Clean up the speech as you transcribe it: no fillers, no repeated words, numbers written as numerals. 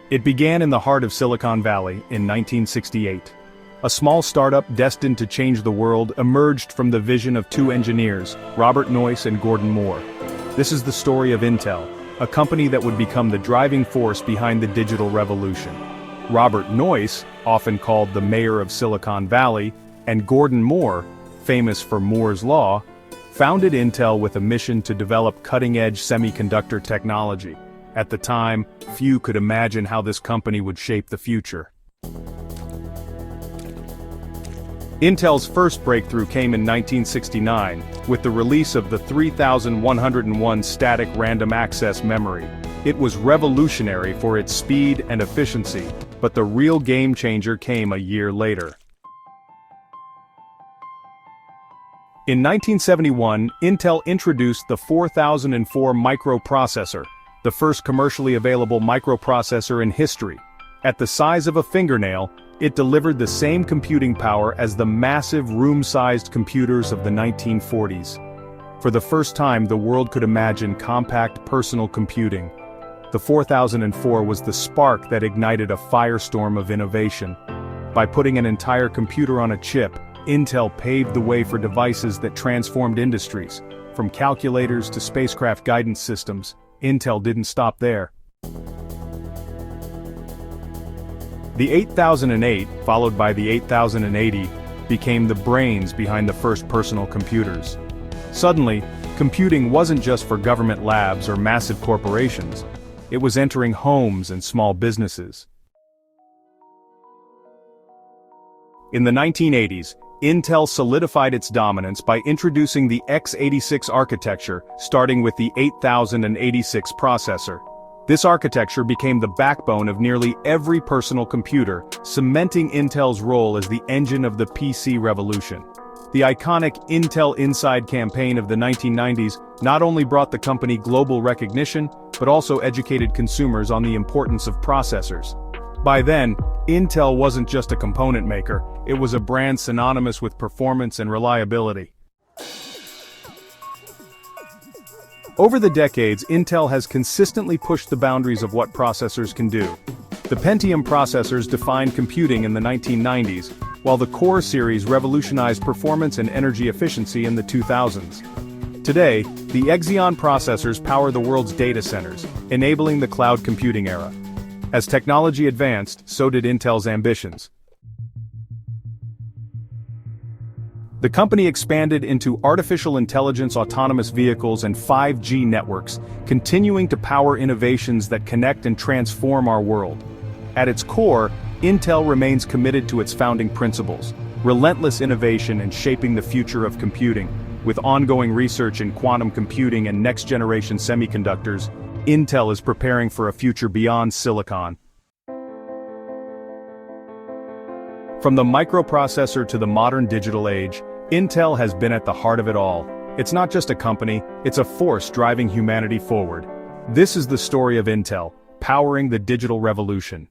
It began in the heart of Silicon Valley in 1968. A small startup destined to change the world emerged from the vision of two engineers, Robert Noyce and Gordon Moore. This is the story of Intel, a company that would become the driving force behind the digital revolution. Robert Noyce, often called the mayor of Silicon Valley, and Gordon Moore, famous for Moore's Law, founded Intel with a mission to develop cutting-edge semiconductor technology. At the time, few could imagine how this company would shape the future. Intel's first breakthrough came in 1969, with the release of the 3101 static random access memory. It was revolutionary for its speed and efficiency, but the real game changer came a year later. In 1971, Intel introduced the 4004 microprocessor, the first commercially available microprocessor in history. At the size of a fingernail, it delivered the same computing power as the massive room-sized computers of the 1940s. For the first time, the world could imagine compact personal computing. The 4004 was the spark that ignited a firestorm of innovation. By putting an entire computer on a chip, Intel paved the way for devices that transformed industries. From calculators to spacecraft guidance systems, Intel didn't stop there. The 8008, followed by the 8080, became the brains behind the first personal computers. Suddenly, computing wasn't just for government labs or massive corporations. It was entering homes and small businesses. In the 1980s, Intel solidified its dominance by introducing the x86 architecture, starting with the 8086 processor. This architecture became the backbone of nearly every personal computer, cementing Intel's role as the engine of the PC revolution. The iconic Intel Inside campaign of the 1990s not only brought the company global recognition, but also educated consumers on the importance of processors. By then, Intel wasn't just a component maker, it was a brand synonymous with performance and reliability. Over the decades, Intel has consistently pushed the boundaries of what processors can do. The Pentium processors defined computing in the 1990s, while the Core series revolutionized performance and energy efficiency in the 2000s. Today, the Xeon processors power the world's data centers, enabling the cloud computing era. As technology advanced, so did Intel's ambitions. The company expanded into artificial intelligence, autonomous vehicles, and 5G networks, continuing to power innovations that connect and transform our world. At its core, Intel remains committed to its founding principles: relentless innovation and shaping the future of computing. With ongoing research in quantum computing and next-generation semiconductors, Intel is preparing for a future beyond silicon. From the microprocessor to the modern digital age, Intel has been at the heart of it all. It's not just a company, it's a force driving humanity forward. This is the story of Intel, powering the digital revolution.